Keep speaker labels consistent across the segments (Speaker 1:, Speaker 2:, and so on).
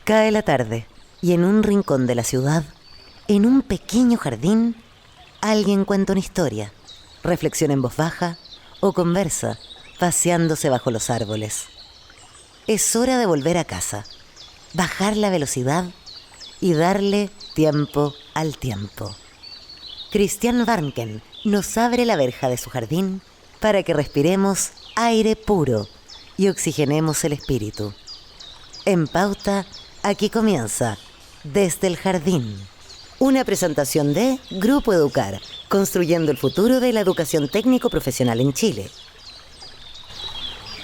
Speaker 1: Cae la tarde y en un rincón de la ciudad, en un pequeño jardín, alguien cuenta una historia, reflexiona en voz baja o conversa, paseándose bajo los árboles. Es hora de volver a casa, bajar la velocidad y darle tiempo al tiempo. Christian Warnken nos abre la verja de su jardín para que respiremos aire puro y oxigenemos el espíritu. En Pauta, aquí comienza Desde el Jardín. Una presentación de Grupo Educar, construyendo el futuro de la educación técnico-profesional en Chile.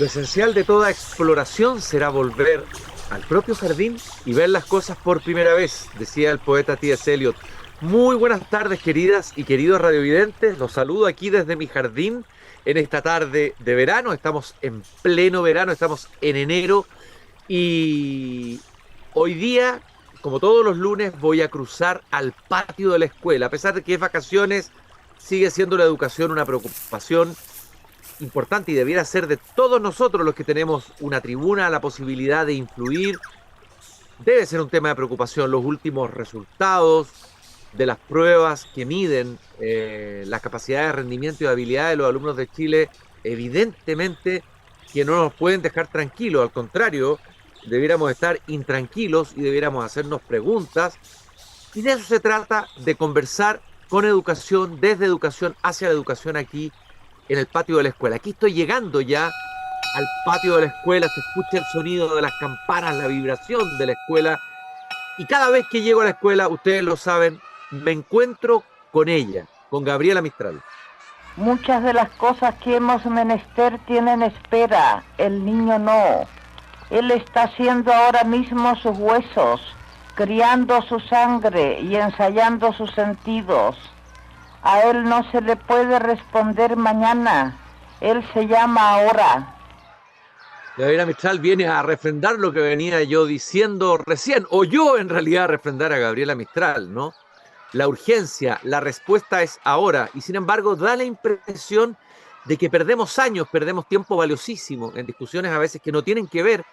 Speaker 2: Lo esencial de toda exploración será volver al propio jardín y ver las cosas por primera vez, decía el poeta T.S. Eliot. Muy buenas tardes, queridas y queridos radiovidentes. Los saludo aquí desde mi jardín en esta tarde de verano. Estamos en pleno verano, estamos en enero y hoy día, como todos los lunes, voy a cruzar al patio de la escuela. A pesar de que es vacaciones, sigue siendo la educación una preocupación importante y debiera ser de todos nosotros los que tenemos una tribuna, la posibilidad de influir. Debe ser un tema de preocupación los últimos resultados de las pruebas que miden las capacidades de rendimiento y de habilidad de los alumnos de Chile, evidentemente que no nos pueden dejar tranquilos, al contrario, debiéramos estar intranquilos y debiéramos hacernos preguntas, y de eso se trata, de conversar con educación, desde educación hacia la educación aquí en el patio de la escuela. Aquí estoy llegando ya al patio de la escuela, se escucha el sonido de las campanas, la vibración de la escuela, y cada vez que llego a la escuela, ustedes lo saben, me encuentro con ella, con Gabriela Mistral.
Speaker 3: Muchas de las cosas que hemos menester tienen espera, el niño no. Él está haciendo ahora mismo sus huesos, criando su sangre y ensayando sus sentidos. A él no se le puede responder mañana, él se llama ahora.
Speaker 2: Gabriela Mistral viene a refrendar lo que venía yo diciendo recién, o yo en realidad a refrendar a Gabriela Mistral, ¿no? La urgencia, la respuesta es ahora, y sin embargo da la impresión de que perdemos años, perdemos tiempo valiosísimo en discusiones a veces que no tienen que ver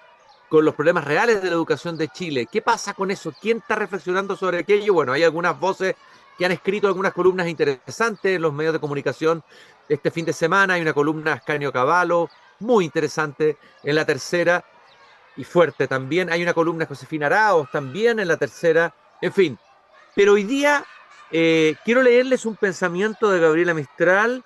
Speaker 2: con los problemas reales de la educación de Chile. ¿Qué pasa con eso? ¿Quién está reflexionando sobre aquello? Bueno, hay algunas voces que han escrito algunas columnas interesantes en los medios de comunicación este fin de semana. Hay una columna de Ascanio Cavallo, muy interesante, en La Tercera, y fuerte también. Hay una columna de Josefina Araos, también en La Tercera. En fin, pero hoy día quiero leerles un pensamiento de Gabriela Mistral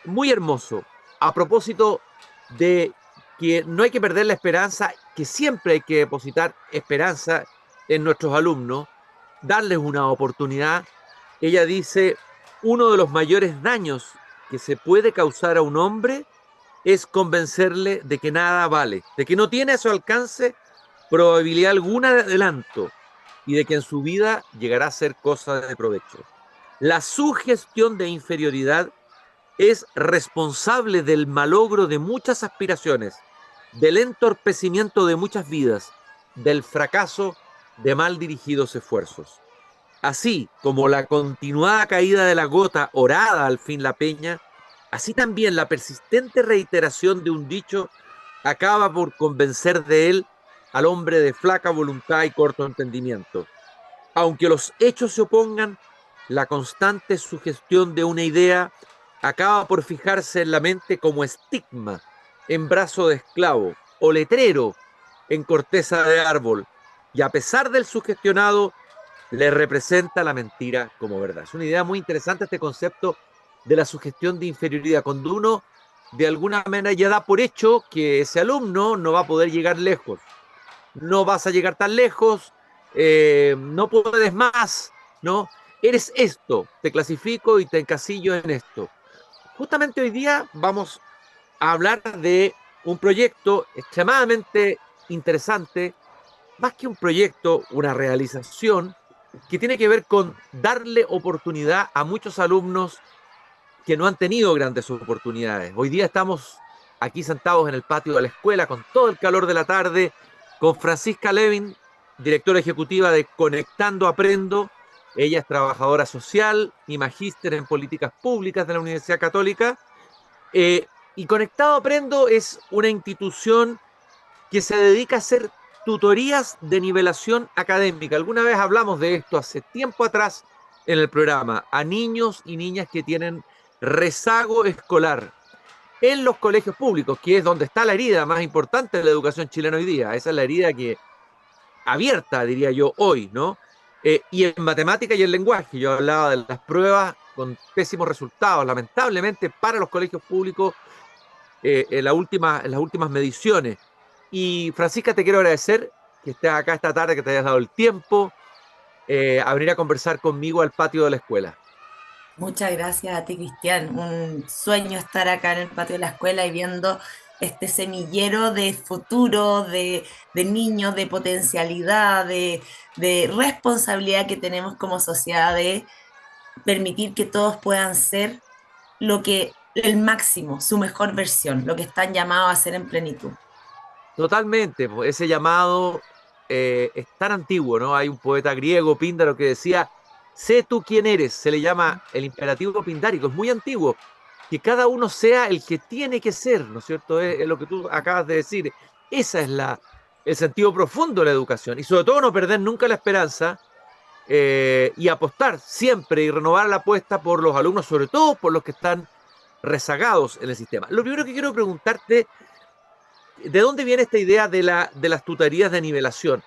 Speaker 2: muy hermoso, a propósito de que no hay que perder la esperanza, que siempre hay que depositar esperanza en nuestros alumnos, darles una oportunidad. Ella dice, uno de los mayores daños que se puede causar a un hombre es convencerle de que nada vale, de que no tiene a su alcance probabilidad alguna de adelanto y de que en su vida llegará a ser cosa de provecho. La sugestión de inferioridad es responsable del malogro de muchas aspiraciones, del entorpecimiento de muchas vidas, del fracaso de mal dirigidos esfuerzos. Así como la continuada caída de la gota orada al fin la peña, así también la persistente reiteración de un dicho acaba por convencer de él al hombre de flaca voluntad y corto entendimiento. Aunque los hechos se opongan, la constante sugestión de una idea acaba por fijarse en la mente como estigma en brazo de esclavo o letrero en corteza de árbol, y a pesar del sugestionado, le representa la mentira como verdad. Es una idea muy interesante este concepto de la sugestión de inferioridad, cuando uno de alguna manera ya da por hecho que ese alumno no va a poder llegar lejos. No vas a llegar tan lejos, no puedes más, ¿no? Eres esto, te clasifico y te encasillo en esto. Justamente hoy día vamos a hablar de un proyecto extremadamente interesante, más que un proyecto, una realización que tiene que ver con darle oportunidad a muchos alumnos que no han tenido grandes oportunidades. Hoy día estamos aquí sentados en el patio de la escuela con todo el calor de la tarde, con Francisca Levin, directora ejecutiva de Conectando Aprendo. Ella es trabajadora social y magíster en políticas públicas de la Universidad Católica. Y Conectado Aprendo es una institución que se dedica a hacer tutorías de nivelación académica. Alguna vez hablamos de esto hace tiempo atrás en el programa, a niños y niñas que tienen rezago escolar en los colegios públicos, que es donde está la herida más importante de la educación chilena hoy día. Esa es la herida que abierta, diría yo, hoy, ¿no? Y en matemática y en lenguaje, yo hablaba de las pruebas con pésimos resultados, lamentablemente para los colegios públicos en las últimas mediciones. Y Francisca, te quiero agradecer que estés acá esta tarde, que te hayas dado el tiempo a venir a conversar conmigo al patio de la escuela.
Speaker 4: Muchas gracias a ti, Cristian. Un sueño estar acá en el patio de la escuela y viendo este semillero de futuro, de niños, de potencialidad, de responsabilidad que tenemos como sociedad de permitir que todos puedan ser lo que, el máximo, su mejor versión, lo que están llamados a ser en plenitud.
Speaker 2: Totalmente, pues, ese llamado es tan antiguo, ¿no? Hay un poeta griego, Píndaro, que decía, sé tú quién eres, se le llama el imperativo pindárico, es muy antiguo, que cada uno sea el que tiene que ser, ¿no es cierto? Es lo que tú acabas de decir, esa es el sentido profundo de la educación, y sobre todo no perder nunca la esperanza y apostar siempre y renovar la apuesta por los alumnos, sobre todo por los que están rezagados en el sistema. Lo primero que quiero preguntarte, ¿de dónde viene esta idea de las tutorías de nivelación?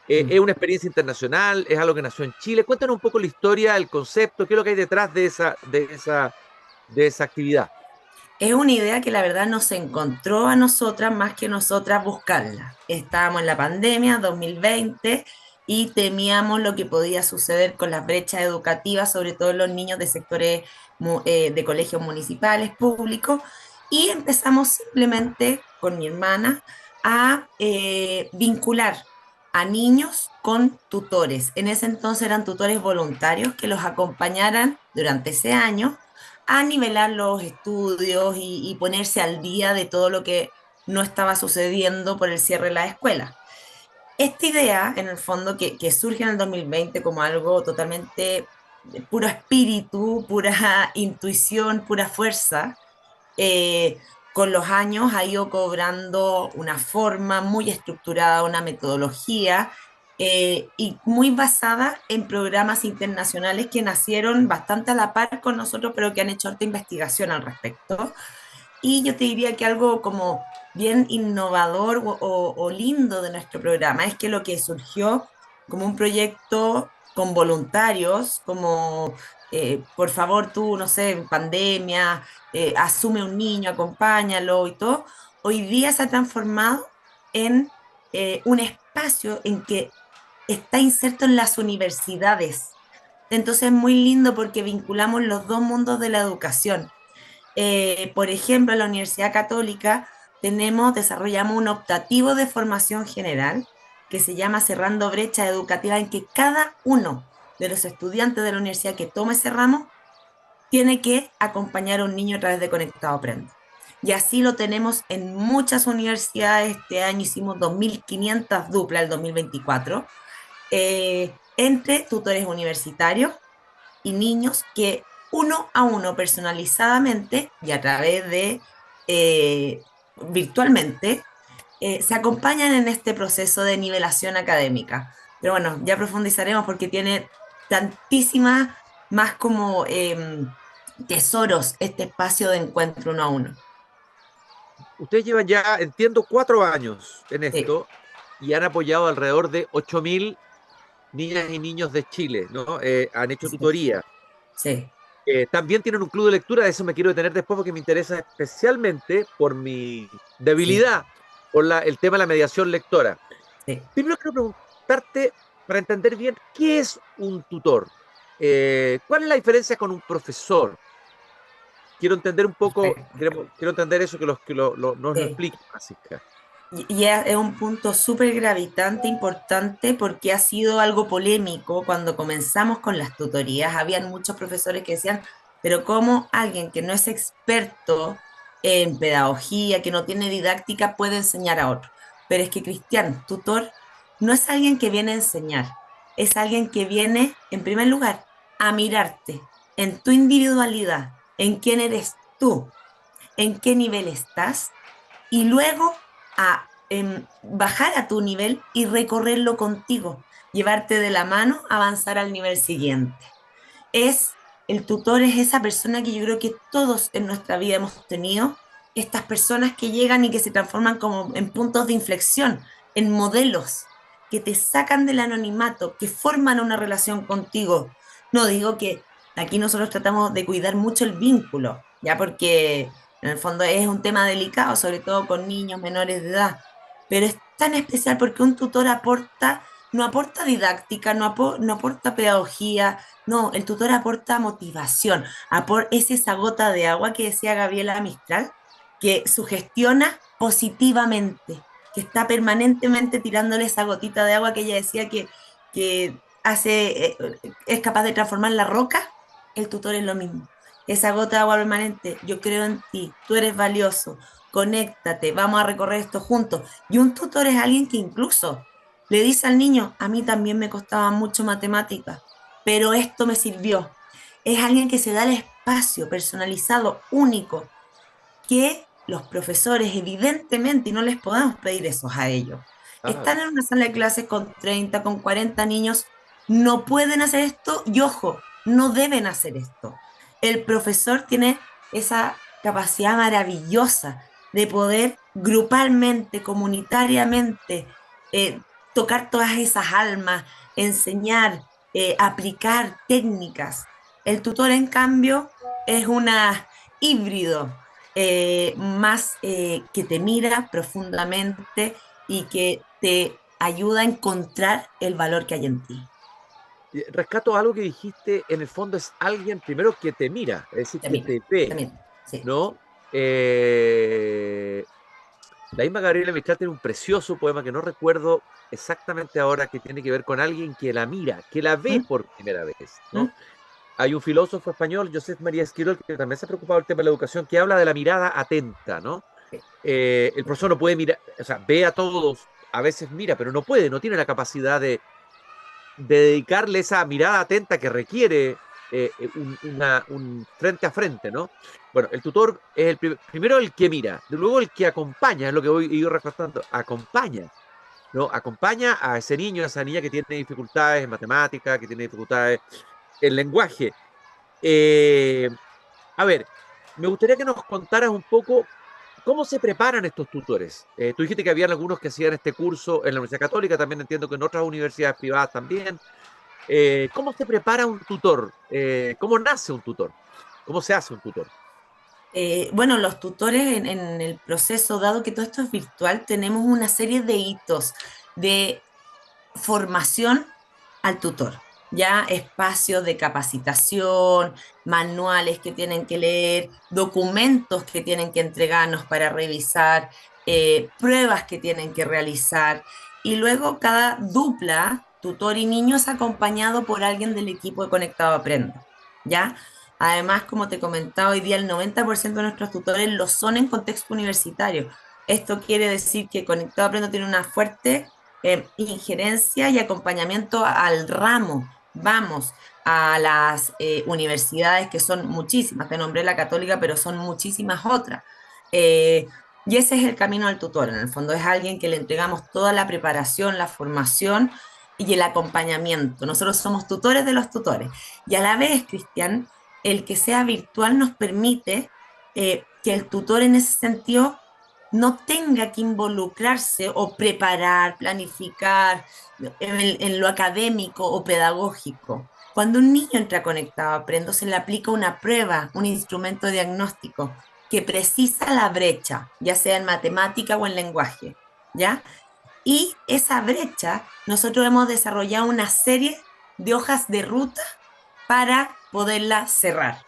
Speaker 2: ¿Es una experiencia internacional? ¿Es algo que nació en Chile? Cuéntanos un poco la historia, el concepto, qué es lo que hay detrás de esa actividad.
Speaker 4: Es una idea que la verdad nos encontró a nosotras más que nosotras buscarla. Estábamos en la pandemia 2020 y temíamos lo que podía suceder con las brechas educativas, sobre todo en los niños de sectores de colegios municipales, públicos, y empezamos simplemente con mi hermana a vincular a niños con tutores. En ese entonces eran tutores voluntarios que los acompañaran durante ese año a nivelar los estudios y ponerse al día de todo lo que no estaba sucediendo por el cierre de la escuela. Esta idea, en el fondo, que surge en el 2020 como algo totalmente de puro espíritu, pura intuición, pura fuerza, eh, con los años ha ido cobrando una forma muy estructurada, una metodología y muy basada en programas internacionales que nacieron bastante a la par con nosotros, pero que han hecho harta investigación al respecto. Y yo te diría que algo como bien innovador o lindo de nuestro programa es que lo que surgió como un proyecto con voluntarios, como por favor tú, no sé, en pandemia, asume un niño, acompáñalo y todo, hoy día se ha transformado en un espacio en que está inserto en las universidades. Entonces es muy lindo porque vinculamos los dos mundos de la educación. Por ejemplo, en la Universidad Católica desarrollamos un optativo de formación general que se llama Cerrando Brecha Educativa, en que cada uno de los estudiantes de la universidad que tome ese ramo tiene que acompañar a un niño a través de Conectado Aprende. Y así lo tenemos en muchas universidades. Este año hicimos 2.500 duplas el 2024, entre tutores universitarios y niños que uno a uno personalizadamente y a través de virtualmente se acompañan en este proceso de nivelación académica. Pero bueno, ya profundizaremos porque tiene tantísimas más como tesoros este espacio de encuentro uno a uno.
Speaker 2: Ustedes llevan ya, entiendo, 4 años en
Speaker 4: Sí,
Speaker 2: esto y han apoyado alrededor de 8.000 niñas y niños de Chile, ¿no? Han hecho
Speaker 4: sí,
Speaker 2: tutoría.
Speaker 4: sí,
Speaker 2: También tienen un club de lectura, de eso me quiero detener después porque me interesa especialmente por mi
Speaker 4: sí,
Speaker 2: debilidad, por el tema de la mediación lectora.
Speaker 4: sí.
Speaker 2: Primero quiero preguntarte, para entender bien, ¿qué es un tutor? ¿Cuál es la diferencia con un profesor? Quiero entender un poco,
Speaker 4: Perfecto.
Speaker 2: quiero entender eso, nos lo
Speaker 4: Sí.
Speaker 2: explique, Francisca.
Speaker 4: Y es un punto súper gravitante, importante, porque ha sido algo polémico cuando comenzamos con las tutorías. Habían muchos profesores que decían, pero ¿cómo alguien que no es experto en pedagogía, que no tiene didáctica, puede enseñar a otro? Pero es que Cristian, tutor, no es alguien que viene a enseñar, es alguien que viene, en primer lugar, a mirarte en tu individualidad, en quién eres tú, en qué nivel estás y luego a bajar a tu nivel y recorrerlo contigo, llevarte de la mano, avanzar al nivel siguiente. Es, el tutor es esa persona que yo creo que todos en nuestra vida hemos tenido, estas personas que llegan y que se transforman como en puntos de inflexión, en modelos, que te sacan del anonimato, que forman una relación contigo. No digo que aquí nosotros tratamos de cuidar mucho el vínculo, ya porque en el fondo es un tema delicado, sobre todo con niños menores de edad, pero es tan especial porque un tutor aporta, no aporta didáctica, no aporta pedagogía, no, el tutor aporta motivación, es esa gota de agua que decía Gabriela Mistral, que sugestiona positivamente, que está permanentemente tirándole esa gotita de agua que ella decía que es capaz de transformar la roca. El tutor es lo mismo. Esa gota de agua permanente, yo creo en ti, tú eres valioso, conéctate, vamos a recorrer esto juntos. Y un tutor es alguien que incluso le dice al niño, a mí también me costaba mucho matemáticas, pero esto me sirvió. Es alguien que se da el espacio personalizado, único, que los profesores evidentemente, y no les podemos pedir eso a ellos,
Speaker 2: Ah,
Speaker 4: están en una sala de clases con 30, con 40 niños, no pueden hacer esto y ojo, no deben hacer esto. El profesor tiene esa capacidad maravillosa de poder grupalmente, comunitariamente, eh, tocar todas esas almas, enseñar, aplicar técnicas. El tutor, en cambio, es una híbrido, más que te mira profundamente y que te ayuda a encontrar el valor que hay en ti.
Speaker 2: rescato algo que dijiste, en el fondo es alguien primero que te mira, es decir,
Speaker 4: Te
Speaker 2: que
Speaker 4: mira,
Speaker 2: te ve,
Speaker 4: te mira, sí.
Speaker 2: ¿no? Eh, la misma Gabriela Mistral tiene un precioso poema que no recuerdo exactamente ahora, que tiene que ver con alguien que la mira, que la ve
Speaker 4: ¿Mm?
Speaker 2: por primera vez,
Speaker 4: ¿Mm?
Speaker 2: ¿no? Hay un filósofo español, Josep María Esquirol, que también se ha preocupado del tema de la educación, que habla de la mirada atenta, ¿no?
Speaker 4: Sí.
Speaker 2: El profesor no puede mirar, o sea, ve a todos, a veces mira, pero no puede, no tiene la capacidad de dedicarle esa mirada atenta que requiere un frente a frente, ¿no? Bueno, el tutor es primero el que mira, luego el que acompaña, es lo que voy a ir recortando, acompaña, ¿no? Acompaña a ese niño, a esa niña que tiene dificultades en matemática, que tiene dificultades en lenguaje. Eh, a ver, me gustaría que nos contaras un poco cómo se preparan estos tutores. Tú dijiste que habían algunos que hacían este curso en la Universidad Católica, también entiendo que en otras universidades privadas también. ¿Cómo se prepara un tutor? ¿Cómo nace un tutor? ¿Cómo se hace un tutor?
Speaker 4: Bueno, los tutores en el proceso, dado que todo esto es virtual, tenemos una serie de hitos de formación al tutor, ya espacios de capacitación, manuales que tienen que leer, documentos que tienen que entregarnos para revisar, pruebas que tienen que realizar, y luego cada dupla, tutor y niño, es acompañado por alguien del equipo de Conectado Aprendo, ¿ya? Además, como te comentaba, hoy día el 90% de nuestros tutores lo son en contexto universitario. Esto quiere decir que Conectado Aprendo tiene una fuerte injerencia y acompañamiento al ramo. Vamos a las universidades, que son muchísimas, te nombré la católica, pero son muchísimas otras. Eh, y ese es el camino al tutor. En el fondo es alguien que le entregamos toda la preparación, la formación y el acompañamiento. Nosotros somos tutores de los tutores. Y a la vez, Cristian, el que sea virtual nos permite que el tutor en ese sentido no tenga que involucrarse o preparar, planificar en lo académico o pedagógico. Cuando un niño entra conectado a Aprendo, se le aplica una prueba, un instrumento diagnóstico que precisa la brecha, ya sea en matemática o en lenguaje, ¿ya? Y esa brecha, nosotros hemos desarrollado una serie de hojas de ruta para poderla cerrar.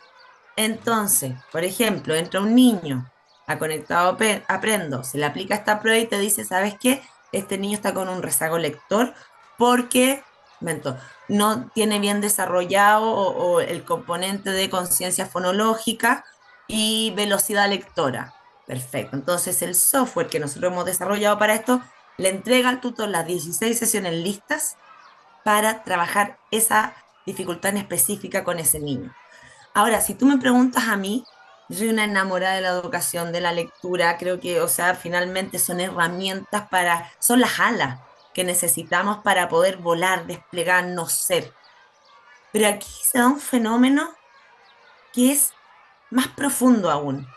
Speaker 4: Entonces, por ejemplo, entra un niño a Conectado Aprendo, se le aplica esta prueba y te dice, ¿sabes qué? Este niño está con un rezago lector porque mento, no tiene bien desarrollado o el componente de conciencia fonológica y velocidad lectora. Perfecto. Entonces, el software que nosotros hemos desarrollado para esto le entrega al tutor las 16 sesiones listas para trabajar esa dificultad en específica con ese niño. Ahora, si tú me preguntas a mí, Yo soy una enamorada de la educación, de la lectura, creo que, o sea, finalmente son herramientas son las alas que necesitamos para poder volar, desplegarnos, ser. Pero aquí se da un fenómeno que es más profundo aún,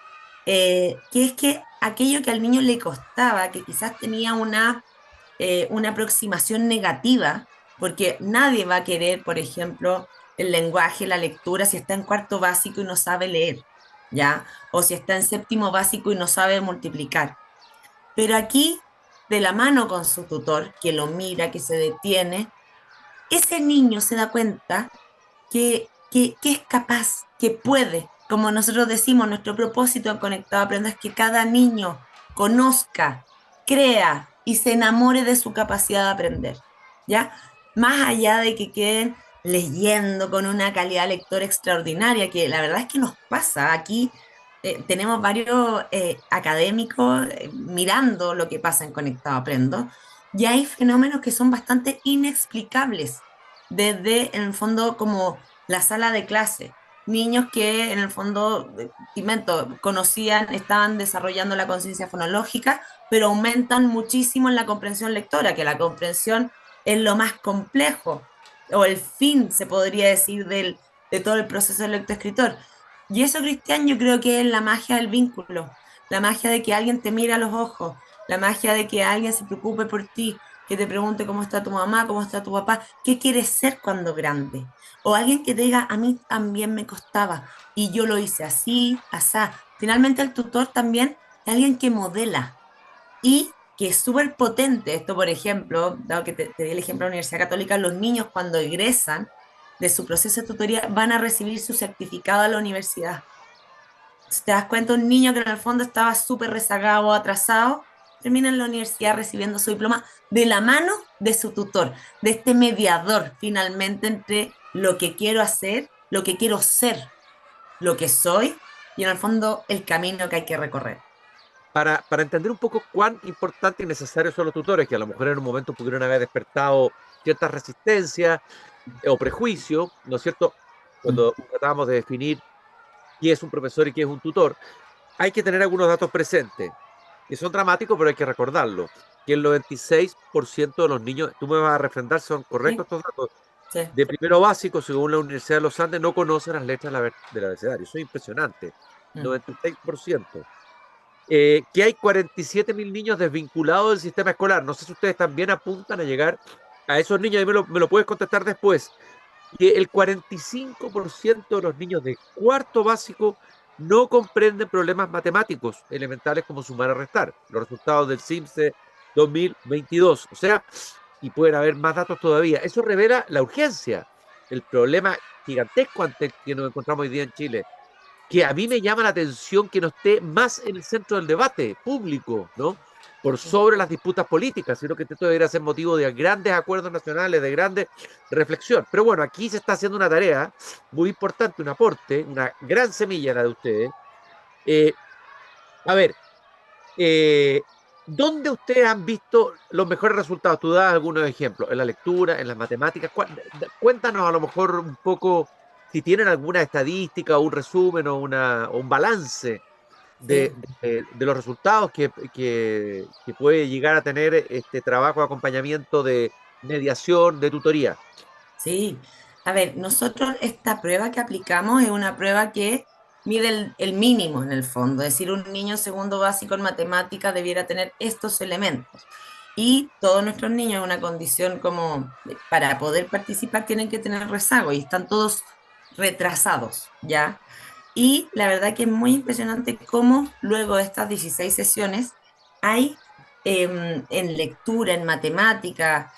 Speaker 4: que es que aquello que al niño le costaba, que quizás tenía una aproximación negativa, porque nadie va a querer, por ejemplo, el lenguaje, la lectura, si está en cuarto básico y no sabe leer, ¿ya? O si está en séptimo básico y no sabe multiplicar. Pero aquí, de la mano con su tutor, que lo mira, que se detiene, ese niño se da cuenta que es capaz, que puede. Como nosotros decimos, nuestro propósito en Conectado Aprendo es que cada niño conozca, crea y se enamore de su capacidad de aprender, ¿ya? Más allá de que queden leyendo con una calidad lectora extraordinaria, que la verdad es que nos pasa. Aquí tenemos varios académicos mirando lo que pasa en Conectado Aprendo, y hay fenómenos que son bastante inexplicables desde, en el fondo, como la sala de clase. Niños que en el fondo, invento, conocían, estaban desarrollando la conciencia fonológica, pero aumentan muchísimo en la comprensión lectora, que la comprensión es lo más complejo, o el fin, se podría decir, de todo el proceso del lectoescritor. Y eso, Cristian, yo creo que es la magia del vínculo, la magia de que alguien te mira a los ojos, la magia de que alguien se preocupe por ti, que te pregunte cómo está tu mamá, cómo está tu papá, qué quieres ser cuando grande. O alguien que te diga, a mí también me costaba y yo lo hice así, asá. Finalmente el tutor también es alguien que modela y que es súper potente. Esto, por ejemplo, dado que te di el ejemplo de la Universidad Católica, los niños cuando egresan de su proceso de tutoría van a recibir su certificado a la universidad. Si te das cuenta, un niño que en el fondo estaba súper rezagado o atrasado, termina en la universidad recibiendo su diploma de la mano de su tutor, de este mediador finalmente entre lo que quiero hacer, lo que quiero ser, lo que soy y en el fondo el camino que hay que recorrer.
Speaker 2: Para entender un poco cuán importantes y necesarios son los tutores, que a lo mejor en un momento pudieron haber despertado ciertas resistencias o prejuicios, ¿no es cierto? Cuando tratábamos de definir qué es un profesor y qué es un tutor, hay que tener algunos datos presentes, que son dramáticos, pero hay que recordarlo. Que el 96% de los niños, tú me vas a refrendar, son correctos
Speaker 4: ¿Sí?
Speaker 2: estos datos,
Speaker 4: Sí.
Speaker 2: de primero básico, según la Universidad de los Andes, no conocen las letras del abecedario. Eso es impresionante.
Speaker 4: Mm.
Speaker 2: 96%. Que hay 47.000 niños desvinculados del sistema escolar. No sé si ustedes también apuntan a llegar a esos niños, y me lo puedes contestar después. Que el 45% de los niños de cuarto básico no comprenden problemas matemáticos elementales como sumar o restar. Los resultados del CIMSE 2022. O sea, y pueden haber más datos todavía. Eso revela la urgencia, el problema gigantesco ante el que nos encontramos hoy día en Chile, que a mí me llama la atención que no esté más en el centro del debate público, ¿no? Por sobre las disputas políticas, sino que esto debería ser motivo de grandes acuerdos nacionales, de grande reflexión. Pero bueno, aquí se está haciendo una tarea muy importante, un aporte, una gran semilla la de ustedes. Eh, a ver, eh, ¿dónde ustedes han visto los mejores resultados? Tú das algunos ejemplos, en la lectura, en las matemáticas. Cuéntanos a lo mejor un poco si tienen alguna estadística o un resumen o un balance
Speaker 4: Sí.
Speaker 2: de los resultados que puede llegar a tener este trabajo de acompañamiento de mediación, de tutoría.
Speaker 4: Sí, a ver, nosotros esta prueba que aplicamos es una prueba que mide el mínimo en el fondo, es decir, un niño segundo básico en matemática debiera tener estos elementos. Y todos nuestros niños en una condición como para poder participar tienen que tener rezago y están todos retrasados, ¿ya? Y la verdad que es muy impresionante cómo luego de estas 16 sesiones hay en lectura, en matemática,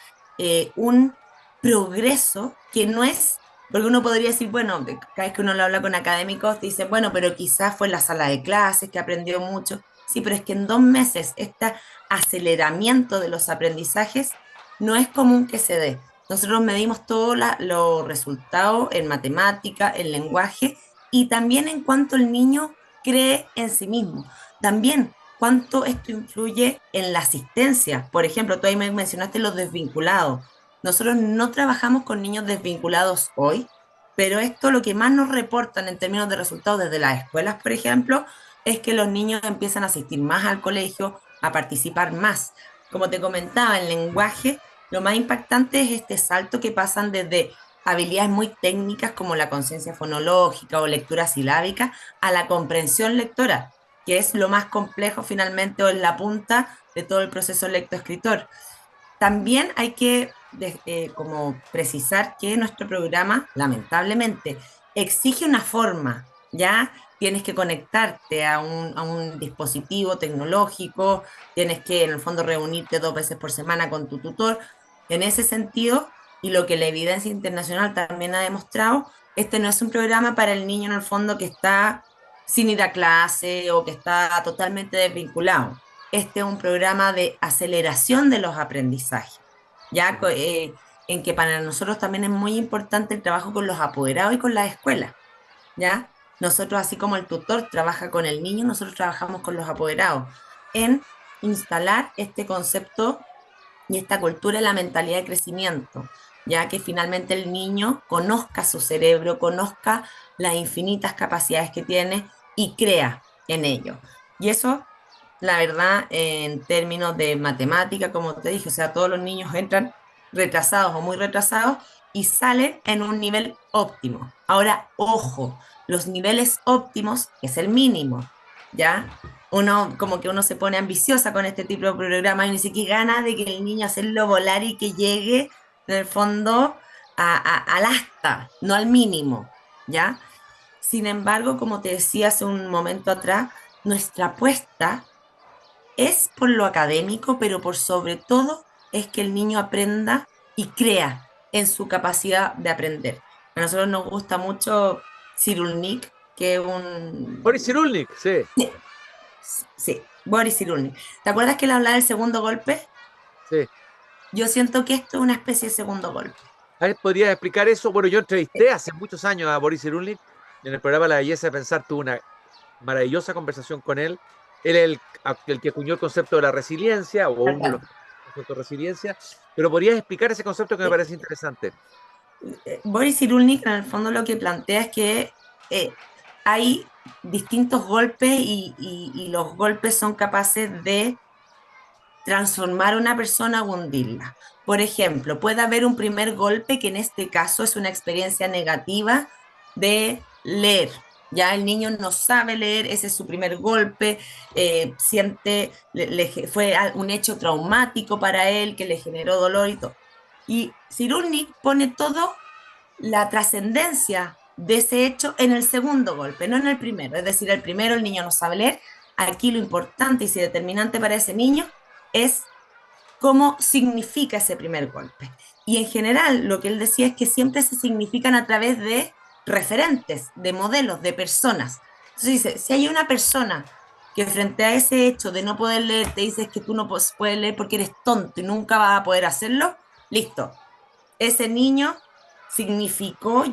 Speaker 4: un progreso que no es, porque uno podría decir, bueno, cada vez que uno lo habla con académicos, dice, bueno, pero quizás fue en la sala de clases que aprendió mucho. Sí, pero es que en 2 meses este aceleramiento de los aprendizajes no es común que se dé. Nosotros medimos todos los resultados en matemática, en lenguaje y también en cuanto el niño cree en sí mismo. También cuánto esto influye en la asistencia. Por ejemplo, tú ahí me mencionaste los desvinculados. Nosotros no trabajamos con niños desvinculados hoy, Pero esto lo que más nos reportan en términos de resultados desde las escuelas, por ejemplo, es que los niños empiezan a asistir más al colegio, a participar más. Como te comentaba, en lenguaje, lo más impactante es este salto que pasan desde habilidades muy técnicas como la conciencia fonológica o lectura silábica a la comprensión lectora, que es lo más complejo finalmente o es la punta de todo el proceso lectoescritor. También hay que como precisar que nuestro programa, lamentablemente, exige una forma, ¿ya? Tienes que conectarte a un dispositivo tecnológico, tienes que en el fondo reunirte 2 veces por semana con tu tutor. En ese sentido, y lo que la evidencia internacional también ha demostrado, este no es un programa para el niño en el fondo que está sin ir a clase o que está totalmente desvinculado. Este es un programa de aceleración de los aprendizajes, ya en que para nosotros también es muy importante el trabajo con los apoderados y con las escuelas, ¿ya? Nosotros, así como el tutor trabaja con el niño, nosotros trabajamos con los apoderados en instalar este concepto y esta cultura en la mentalidad de crecimiento, ya que finalmente el niño conozca su cerebro, conozca las infinitas capacidades que tiene y crea en ello. Y eso, la verdad, en términos de matemática, como te dije, o sea, todos los niños entran retrasados o muy retrasados y salen en un nivel óptimo. Ahora, ojo, los niveles óptimos es el mínimo, ¿ya? Uno, como que uno se pone ambiciosa con este tipo de programa y dice que gana de que el niño hacerlo volar y que llegue, en el fondo, al asta, no al mínimo, ¿ya? Sin embargo, como te decía hace un momento atrás, nuestra apuesta es por lo académico, pero por sobre todo es que el niño aprenda y crea en su capacidad de aprender. A nosotros nos gusta mucho Cyrulnik, que es
Speaker 2: Boris
Speaker 4: un...
Speaker 2: Cyrulnik, sí,
Speaker 4: Sí, Boris Cyrulnik. ¿Te acuerdas que él hablaba del segundo golpe?
Speaker 2: sí.
Speaker 4: Yo siento que esto es una especie de segundo golpe.
Speaker 2: A ver, ¿podrías explicar eso? Bueno, yo entrevisté hace muchos años a Boris Cyrulnik en el programa La Belleza de Pensar, tuve una maravillosa conversación con él. Él es el que acuñó el concepto de la resiliencia, o uno de los conceptos de resiliencia, pero podrías explicar ese concepto que me parece interesante.
Speaker 4: Boris Cyrulnik en el fondo lo que plantea es que eh, hay distintos golpes y los golpes son capaces de transformar a una persona o hundirla. Por ejemplo, puede haber un primer golpe que en este caso es una experiencia negativa de leer. Ya el niño no sabe leer, ese es su primer golpe, siente, fue un hecho traumático para él que le generó dolor y todo. Y Cyrulnik pone todo la trascendencia de ese hecho en el segundo golpe, no en el primero. Es decir, el primero el niño no sabe leer, aquí lo importante y determinante para ese niño es cómo significa ese primer golpe. Y en general lo que él decía es que siempre se significan a través de referentes, de modelos, de personas. Entonces dice, si hay una persona que frente a ese hecho de no poder leer te dices que tú no puedes leer porque eres tonto y nunca vas a poder hacerlo, listo. Ese niño significó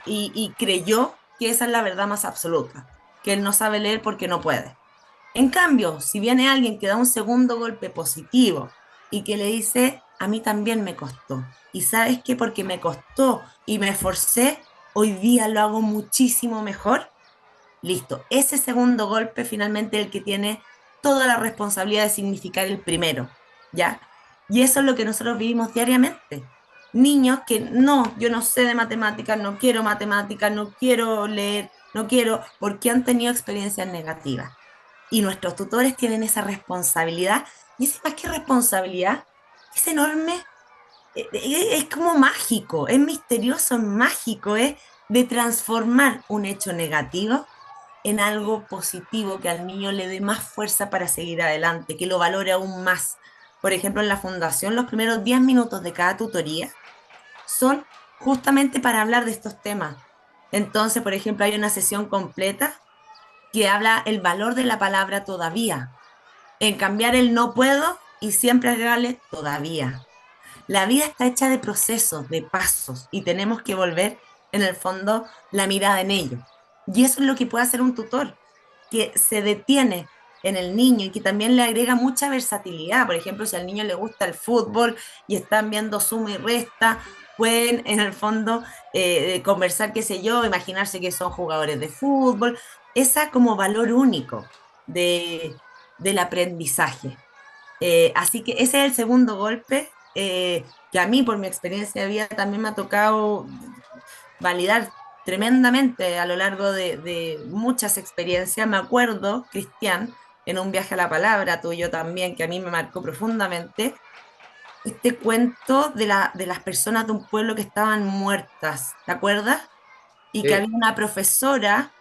Speaker 4: y creyó que esa es la verdad más absoluta, que él no sabe leer porque no puede. En cambio, si viene alguien que da un segundo golpe positivo y que le dice, a mí también me costó, y sabes qué, porque me costó y me esforcé, hoy día lo hago muchísimo mejor, listo. Ese segundo golpe finalmente es el que tiene toda la responsabilidad de significar el primero, ¿ya? Y eso es lo que nosotros vivimos diariamente. Niños que no, yo no sé de matemáticas, no quiero leer, no quiero, porque han tenido experiencias negativas y nuestros tutores tienen esa responsabilidad, y esa más que responsabilidad, es enorme, es como mágico, es misterioso, es mágico, es de transformar un hecho negativo en algo positivo, que al niño le dé más fuerza para seguir adelante, que lo valore aún más. Por ejemplo, en la fundación, los primeros 10 minutos de cada tutoría son justamente para hablar de estos temas. Entonces, por ejemplo, hay una sesión completa que habla el valor de la palabra todavía, en cambiar el no puedo y siempre agregarle todavía. La vida está hecha de procesos, de pasos, y tenemos que volver, en el fondo, la mirada en ello. Y eso es lo que puede hacer un tutor, que se detiene en el niño y que también le agrega mucha versatilidad. Por ejemplo, si al niño le gusta el fútbol y están viendo suma y resta, pueden en el fondo conversar, qué sé yo, imaginarse que son jugadores de fútbol, esa como valor único de, del aprendizaje. Así que ese es el segundo golpe que a mí, por mi experiencia de vida, también me ha tocado validar tremendamente a lo largo de muchas experiencias. Me acuerdo, Cristian, en un viaje a la palabra tuyo también, que a mí me marcó profundamente, este cuento de las personas de un pueblo que estaban muertas, ¿te acuerdas? Y que
Speaker 2: Sí,
Speaker 4: había una profesora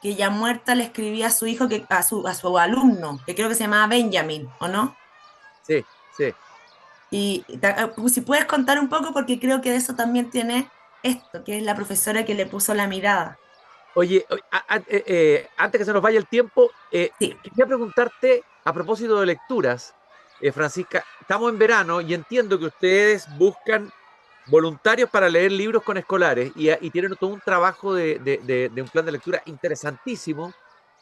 Speaker 4: que ya muerta le escribía a su hijo, a su alumno, que creo que se llamaba Benjamin, ¿o no?
Speaker 2: sí, sí.
Speaker 4: Y si puedes contar un poco, porque creo que de eso también tiene esto, que es la profesora que le puso la mirada.
Speaker 2: Oye, antes que se nos vaya el tiempo,
Speaker 4: Sí,
Speaker 2: quería preguntarte a propósito de lecturas, Francisca, estamos en verano y entiendo que ustedes buscan voluntarios para leer libros con escolares y tienen todo un trabajo de un plan de lectura interesantísimo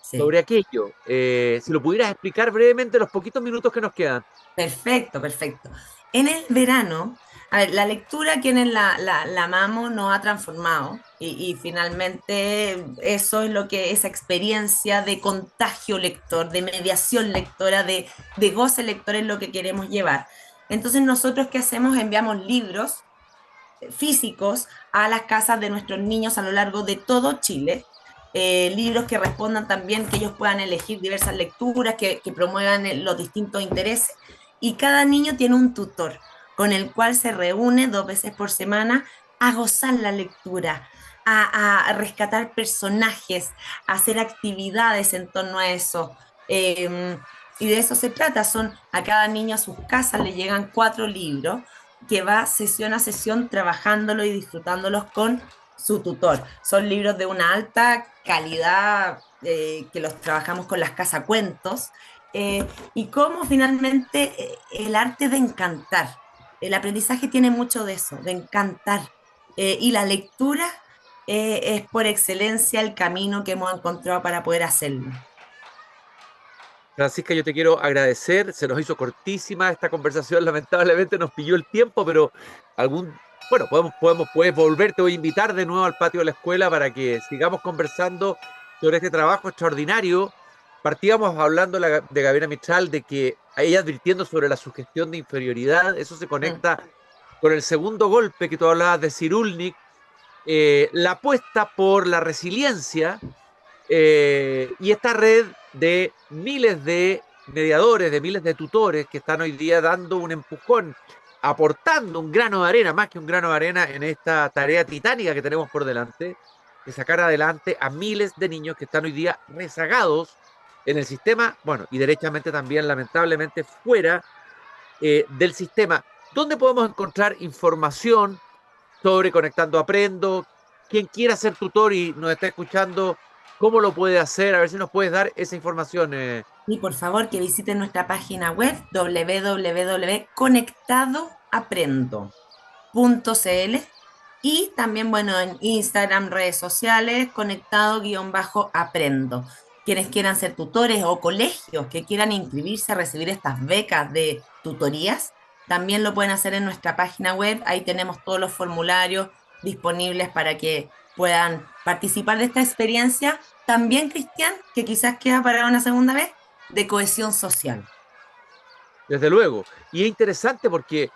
Speaker 4: sí.
Speaker 2: sobre aquello. Si lo pudieras explicar brevemente los poquitos minutos que nos quedan.
Speaker 4: Perfecto, perfecto. En el verano, a ver, la lectura, quienes la amamos, nos ha transformado y finalmente eso es lo que, esa experiencia de contagio lector, de mediación lectora, de goce lector es lo que queremos llevar. Entonces nosotros, ¿qué hacemos? Enviamos libros físicos a las casas de nuestros niños a lo largo de todo Chile. Libros que respondan también, que ellos puedan elegir diversas lecturas, que promuevan los distintos intereses. Y cada niño tiene un tutor con el cual se reúne 2 veces por semana a gozar la lectura, a rescatar personajes, a hacer actividades en torno a eso. Y de eso se trata, son a cada niño a sus casas le llegan 4 libros que va sesión a sesión trabajándolo y disfrutándolos con su tutor. Son libros de una alta calidad que los trabajamos con las casacuentos y cómo finalmente el arte de encantar. El aprendizaje tiene mucho de eso, de encantar. Y la lectura es por excelencia el camino que hemos encontrado para poder hacerlo.
Speaker 2: Francisca, yo te quiero agradecer, se nos hizo cortísima esta conversación, lamentablemente nos pilló el tiempo, pero bueno, puedes volver, te voy a invitar de nuevo al patio de la escuela para que sigamos conversando sobre este trabajo extraordinario. Partíamos hablando de Gabriela Mistral, de que ella advirtiendo sobre la sugestión de inferioridad, eso se
Speaker 4: Mm,
Speaker 2: conecta con el segundo golpe que tú hablabas de Cyrulnik, la apuesta por la resiliencia y esta red de miles de mediadores, de miles de tutores que están hoy día dando un empujón, aportando un grano de arena, más que un grano de arena, en esta tarea titánica que tenemos por delante, de sacar adelante a miles de niños que están hoy día rezagados en el sistema, bueno, y derechamente también, lamentablemente, fuera del sistema. ¿Dónde podemos encontrar información sobre Conectando Aprendo? Quien quiera ser tutor y nos está escuchando, ¿cómo lo puede hacer? A ver si nos puedes dar esa información.
Speaker 4: Y por favor que visiten nuestra página web www.conectadoaprendo.cl y también, bueno, en Instagram, redes sociales, conectado-aprendo. Quienes quieran ser tutores o colegios que quieran inscribirse a recibir estas becas de tutorías, también lo pueden hacer en nuestra página web. Ahí tenemos todos los formularios disponibles para que puedan participar de esta experiencia. También, Cristian, que quizás queda para una segunda vez, de cohesión social.
Speaker 2: Desde luego. Y es interesante porque,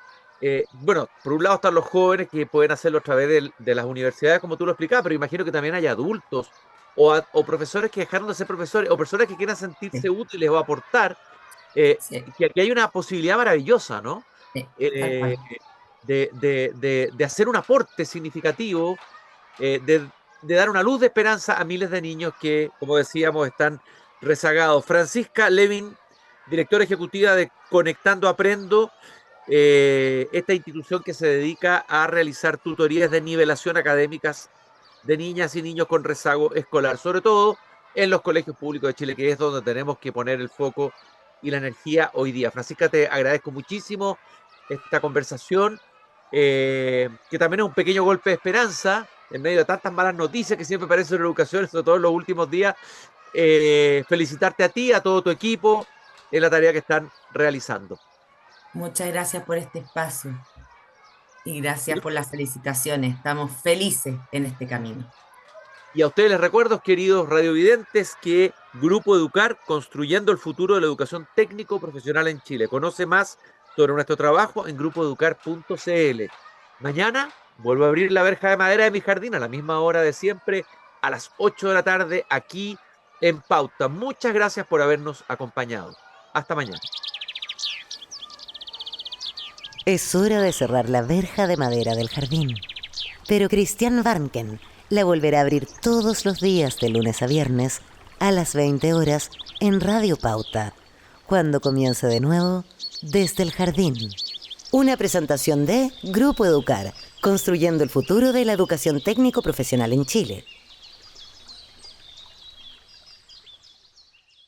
Speaker 2: bueno, por un lado están los jóvenes que pueden hacerlo a través de las universidades, como tú lo explicabas, pero imagino que también hay adultos o profesores que dejaron de ser profesores o personas que quieran sentirse
Speaker 4: Sí,
Speaker 2: útiles o aportar,
Speaker 4: sí,
Speaker 2: que aquí hay una posibilidad maravillosa, ¿no?
Speaker 4: sí, tal
Speaker 2: Eh,
Speaker 4: cual.
Speaker 2: de hacer un aporte significativo, de dar una luz de esperanza a miles de niños que, como decíamos, están rezagados. Francisca Levin, directora ejecutiva de Conectando Aprendo, esta institución que se dedica a realizar tutorías de nivelación académicas de niñas y niños con rezago escolar, sobre todo en los colegios públicos de Chile, que es donde tenemos que poner el foco y la energía hoy día. Francisca, te agradezco muchísimo esta conversación, que también es un pequeño golpe de esperanza en medio de tantas malas noticias que siempre aparecen en la educación, sobre todo en los últimos días. Felicitarte a ti, a todo tu equipo, en la tarea que están realizando.
Speaker 4: Muchas gracias por este espacio. Y gracias por las felicitaciones. Estamos felices en este camino.
Speaker 2: Y a ustedes les recuerdo, queridos radiovidentes, que Grupo Educar, construyendo el futuro de la educación técnico-profesional en Chile. Conoce más sobre nuestro trabajo en grupoeducar.cl. Mañana vuelvo a abrir la verja de madera de mi jardín a la misma hora de siempre, a las 8 de la tarde, aquí en Pauta. Muchas gracias por habernos acompañado. Hasta mañana.
Speaker 1: Es hora de cerrar la verja de madera del jardín. Pero Cristian Warnken la volverá a abrir todos los días de lunes a viernes a las 20 horas en Radio Pauta, cuando comience de nuevo Desde el Jardín. Una presentación de Grupo Educar, construyendo el futuro de la educación técnico-profesional en Chile.